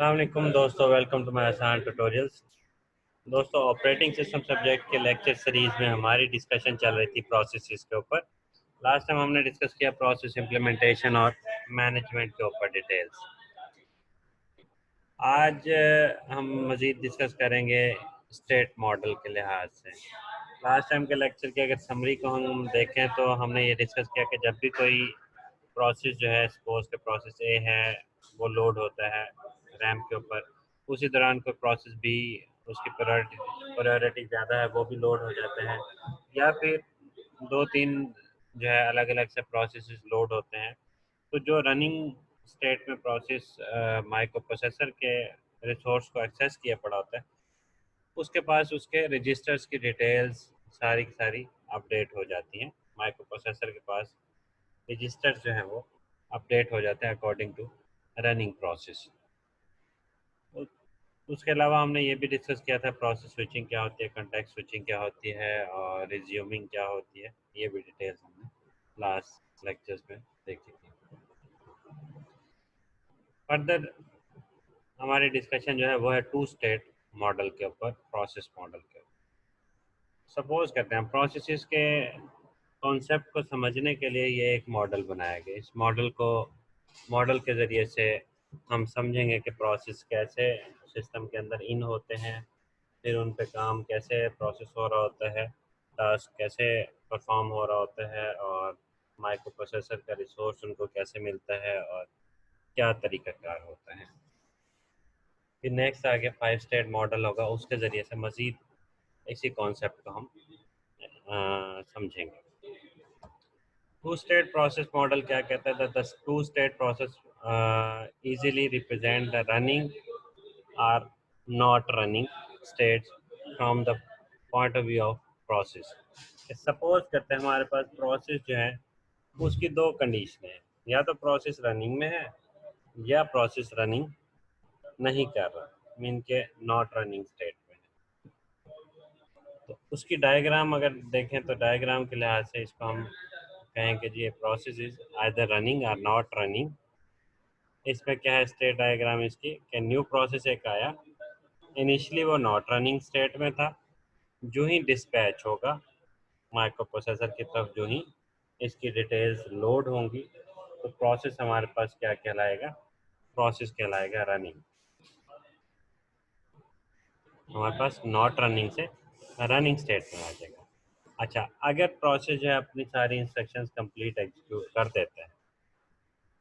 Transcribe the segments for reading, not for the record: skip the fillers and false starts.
अस्सलाम वालेकुम दोस्तों, वेलकम टू माय आसान ट्यूटोरियल्स। दोस्तों, ऑपरेटिंग सिस्टम सब्जेक्ट के लेक्चर सीरीज में हमारी डिस्कशन चल रही थी प्रोसेसेस के ऊपर। लास्ट टाइम हमने डिस्कस किया प्रोसेस इम्प्लीमेंटेशन और मैनेजमेंट के ऊपर डिटेल्स। आज हम मज़ीद डिस्कस करेंगे स्टेट मॉडल के लिहाज से। लास्ट टाइम के लेक्चर की अगर समरी को हम देखें तो हमने ये डिस्कस किया कि जब भी कोई प्रोसेस जो है, सपोज के प्रोसेस ए है, वो लोड होता है रैम के ऊपर, उसी दौरान कोई प्रोसेस बी, उसकी प्रायोरिटी ज़्यादा है, वो भी लोड हो जाते हैं, या फिर दो तीन जो है अलग अलग से प्रोसेस लोड होते हैं। तो जो रनिंग स्टेट में प्रोसेस माइक्रो प्रोसेसर के रिसोर्स को एक्सेस किया पड़ा होता है, उसके पास उसके रजिस्टर्स की डिटेल्स सारी की सारी अपडेट हो जाती हैं। माइक्रो प्रोसेसर के पास रजिस्टर्स जो हैं वो अपडेट हो जाते हैं अकॉर्डिंग टू रनिंग प्रोसेस। उसके अलावा हमने ये भी डिस्कस किया था प्रोसेस स्विचिंग क्या होती है, कॉन्टेक्स्ट स्विचिंग क्या होती है, और रिज्यूमिंग क्या होती है। ये भी डिटेल्स हमने लास्ट लेक्चर्स में देखी थी। फर्दर हमारी डिस्कशन जो है वो है टू स्टेट मॉडल के ऊपर, प्रोसेस मॉडल के ऊपर। सपोज करते हैं प्रोसेसेस के कॉन्सेप्ट को समझने के लिए ये एक मॉडल बनाया गया। इस मॉडल के ज़रिए से हम समझेंगे कि प्रोसेस कैसे सिस्टम के अंदर इन होते हैं, फिर उन पे काम कैसे प्रोसेस हो रहा होता है, टास्क कैसे परफॉर्म हो रहा होता है, और माइक्रो प्रोसेसर का रिसोर्स उनको कैसे मिलता है, और क्या तरीक़ाकार होता है। फिर नेक्स्ट आगे 5 स्टेट मॉडल होगा, उसके ज़रिए से मज़ीद इसी कॉन्सेप्ट को हम समझेंगे। टू स्टेट प्रोसेस मॉडल क्या कहता है? The two state process easily represent the running or not running states from the point of view of process। Suppose करते हैं हमारे पास प्रोसेस जो है उसकी दो कंडीशन है, या तो प्रोसेस रनिंग में है या प्रोसेस रनिंग नहीं कर रहा, मीन के नॉट रनिंग स्टेट में है। तो उसकी डायग्राम अगर देखें तो डायग्राम के लिहाज से इसको हम कहें कि जी ये प्रोसेस इज आइदर रनिंग और नॉट रनिंग। इसमें क्या है स्टेट डायग्राम इसकी कि न्यू प्रोसेस एक आया, इनिशियली वो नॉट रनिंग स्टेट में था, जो ही डिस्पैच होगा माइक्रो प्रोसेसर की तरफ, जो ही इसकी डिटेल्स लोड होंगी, तो प्रोसेस हमारे पास क्या कहलाएगा? प्रोसेस कहलाएगा रनिंग। हमारे पास नॉट रनिंग से रनिंग स्टेट में आ जाएगा। अच्छा, अगर प्रोसेस जो है अपनी सारी इंस्ट्रक्शंस कंप्लीट एग्जीक्यूट कर देता है,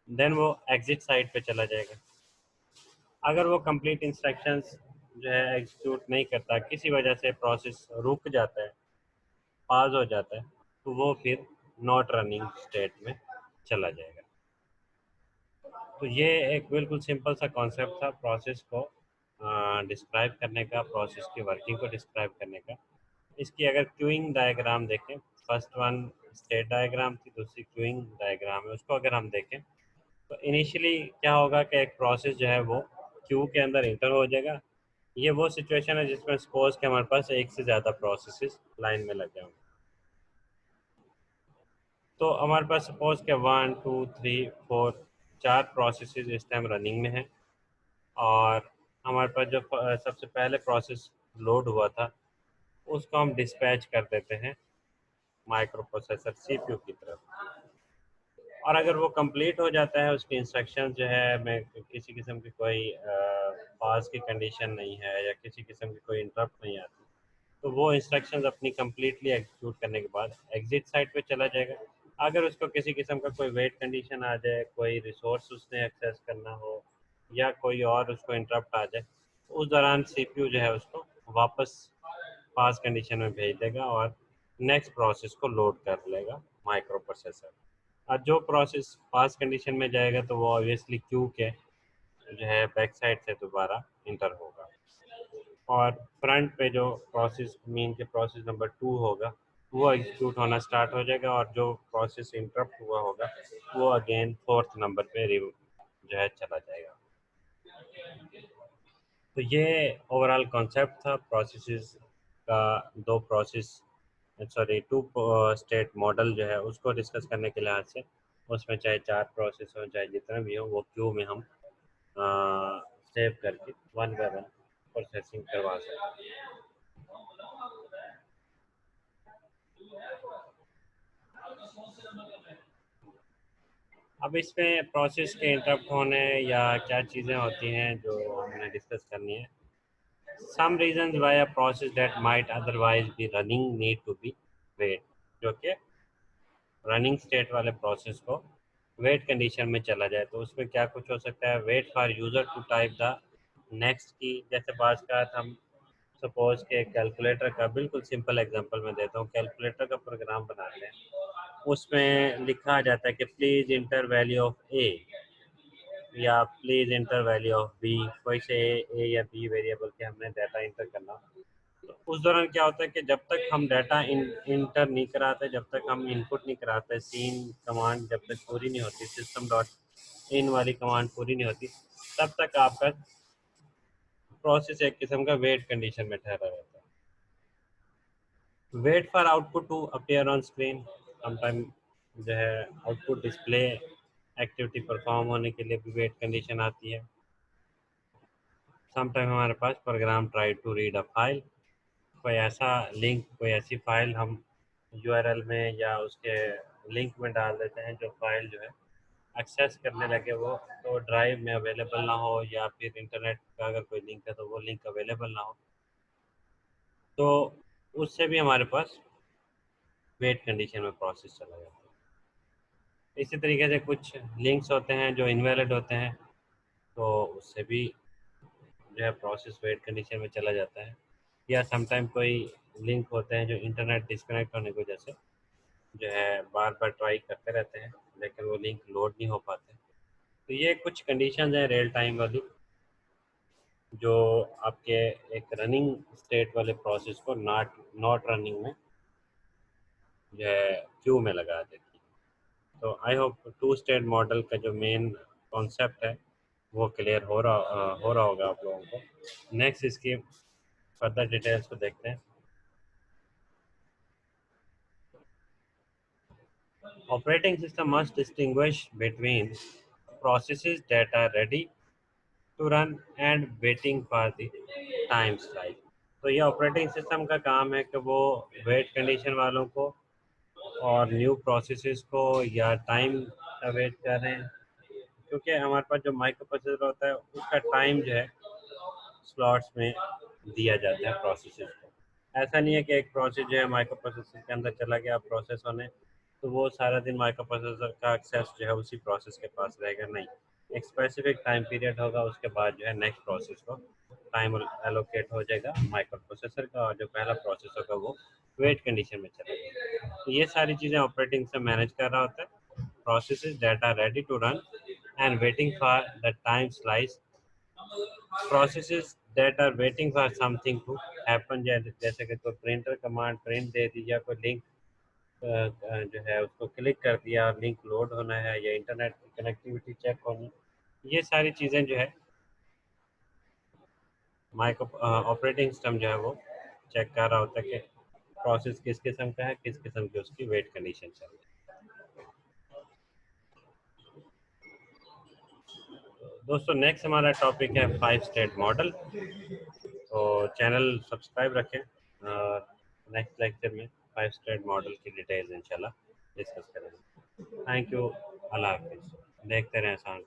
देन वो एग्जिट साइड पे चला जाएगा। अगर वो कंप्लीट इंस्ट्रक्शंस जो है एग्जीक्यूट नहीं करता, किसी वजह से प्रोसेस रुक जाता है, पाज हो जाता है, तो वो फिर नॉट रनिंग स्टेट में चला जाएगा। तो ये एक बिल्कुल सिंपल सा कॉन्सेप्ट था प्रोसेस को डिस्क्राइब करने का, प्रोसेस की वर्किंग को डिस्क्राइब करने का। इसकी अगर क्यूइंग डायग्राम देखें, फर्स्ट वन स्टेट डायग्राम थी, दूसरी क्यूइंग डायग्राम है, उसको अगर हम देखें तो इनिशियली क्या होगा कि एक प्रोसेस जो है वो क्यू के अंदर इंटर हो जाएगा। ये वो सिचुएशन है जिसमें सपोज के हमारे पास एक से ज़्यादा प्रोसेसेस लाइन में लगे होंगे। तो हमारे पास सपोज के 1 2 3 4 चार प्रोसेसेस इस टाइम रनिंग में हैं, और हमारे पास जो सबसे पहले प्रोसेस लोड हुआ था उसको हम डिस्पैच कर देते हैं माइक्रो प्रोसेसर सीपीयू की तरफ। और अगर वो कंप्लीट हो जाता है, उसकी इंस्ट्रक्शन जो है, मैं किसी किस्म की कोई पास की कंडीशन नहीं है या किसी किस्म की कोई इंटरप्ट नहीं आती, तो वो इंस्ट्रक्शंस अपनी कम्प्लीटली एग्जीक्यूट करने के बाद एग्जिट साइड पे चला जाएगा। अगर उसको किसी किस्म का कोई वेट कंडीशन आ जाए, कोई रिसोर्स उसने एक्सेस करना हो, या कोई और उसको इंटरप्ट आ जाए, तो उस दौरान सीपीयू जो है उसको वापस पास कंडीशन में भेज देगा और नेक्स्ट प्रोसेस को लोड कर लेगा माइक्रो प्रोसेसर। और जो प्रोसेस पास कंडीशन में जाएगा तो वो ऑब्वियसली क्यू के जो है बैक साइड से दोबारा इंटर होगा, और फ्रंट पे जो प्रोसेस मीन के प्रोसेस नंबर 2 होगा वो एग्जीक्यूट होना स्टार्ट हो जाएगा, और जो प्रोसेस इंटरप्ट हुआ होगा वो अगेन फोर्थ नंबर पे जो है चला जाएगा। तो ये ओवरऑल कॉन्सेप्ट था प्रोसेसेस का। दो process sorry two state model जो है उसको डिस्कस करने के लिहाज से, उसमें चाहे चार प्रोसेस हो चाहे जितना भी हो, वो क्यू में हम सेव करके वन बाय वन प्रोसेसिंग करवा सकते हैं। अब इसमें प्रोसेस के इंटरप्ट होने या क्या चीज़ें होती हैं जो हमने डिस्कस करनी है। Some reasons why a process that might otherwise be running need to be wait, जो कि रनिंग स्टेट वाले प्रोसेस को वेट कंडीशन में चला जाए तो उसमें क्या कुछ हो सकता है। Wait for user to type the next key, जैसे बात का हम सपोज के कैलकुलेटर का बिल्कुल सिंपल एग्जांपल मैं देता हूँ। कैलकुलेटर का प्रोग्राम बनाते हैं, उसमें लिखा जाता है कि please enter value of A या please enter value of B, कोई से ए या बी वेरिएबल के हमने डाटा इंटर करना। तो उस दौरान क्या होता है कि जब तक हम डाटा इंटर नहीं कराते, जब तक हम इनपुट नहीं कराते, सीन कमांड जब तक पूरी नहीं होती, सिस्टम डॉट इन वाली कमांड पूरी नहीं होती, तब तक आपका प्रोसेस एक किस्म का वेट कंडीशन में ठहरा रहता है। Wait for output to appear on screen, sometime जो है आउटपुट डिस्प्ले एक्टिविटी परफॉर्म होने के लिए भी वेट कंडीशन आती है। समटाइम हमारे पास program try to read a file, कोई ऐसा लिंक, कोई ऐसी फाइल हम यूआरएल में या उसके लिंक में डाल देते हैं जो फाइल जो है एक्सेस करने लगे वो तो ड्राइव में अवेलेबल ना हो, या फिर इंटरनेट का अगर कोई लिंक है तो वो लिंक अवेलेबल ना हो, तो उससे भी हमारे पास वेट कंडीशन में प्रोसेस चला जाता है। इसी तरीके से कुछ लिंक्स होते हैं जो इनवैलिड होते हैं, तो उससे भी जो है प्रोसेस वेट कंडीशन में चला जाता है। या समटाइम कोई लिंक होते हैं जो इंटरनेट डिस्कनेक्ट होने की वजह से जो है बार बार ट्राई करते रहते हैं लेकिन वो लिंक लोड नहीं हो पाते। तो ये कुछ कंडीशंस हैं रियल टाइम वाली जो आपके एक रनिंग स्टेट वाले प्रोसेस को नॉट रनिंग में जो है क्यू में लगा देती है। तो I hope two state model का जो मेन कॉन्सेप्ट है वो क्लियर हो रहा होगा आप लोगों को। नेक्स्ट इसकी फर्दर डिटेल्स को देखते हैं। Operating system must distinguish between processes that are ready to run and waiting for the time slice। तो ये ऑपरेटिंग सिस्टम का काम है कि वो वेट कंडीशन वालों को और न्यू प्रोसेसेस को या टाइम अवेट करें, क्योंकि हमारे पास जो माइक्रो प्रोसेसर होता है उसका टाइम जो है स्लॉट्स में दिया जाता है प्रोसेसेस को। ऐसा नहीं है कि एक प्रोसेस जो है माइक्रो प्रोसेसर के अंदर चला गया प्रोसेस होने तो वो सारा दिन माइक्रो प्रोसेसर का एक्सेस जो है उसी प्रोसेस के पास रहेगा, नहीं। एक स्पेसिफिक टाइम पीरियड होगा, उसके बाद जो है नेक्स्ट प्रोसेस को टाइम एलोकेट हो जाएगा माइक्रो प्रोसेसर का, और जो पहला प्रोसेस होगा वो वेट कंडीशन में चलेगा। तो ये सारी चीज़ें ऑपरेटिंग से मैनेज कर रहा होता है। Processes that are ready to run and waiting for the time slice, processes that are waiting for something to happen, जैसे कि कोई प्रिंटर कमांड प्रिंट दे दी या कोई लिंक जो है उसको क्लिक कर दिया और लिंक लोड होना है या इंटरनेट की कनेक्टिविटी चेक होनी, ये सारी चीज़ें जो है माइक्रो ऑपरेटिंग सिस्टम जो है वो चेक कर रहा होता है कि प्रोसेस किस किस्म का है, किस किस्म की उसकी वेट कंडीशन चल रही है। दोस्तों नेक्स्ट हमारा टॉपिक है 5 स्टेट मॉडल। तो चैनल सब्सक्राइब रखें और नेक्स्ट लेक्चर में 5 स्टेट मॉडल की डिटेल्स इंशाल्लाह डिस्कस करेंगे। थैंक यू, अल्लाह हाफिज़। देखते रहें आसान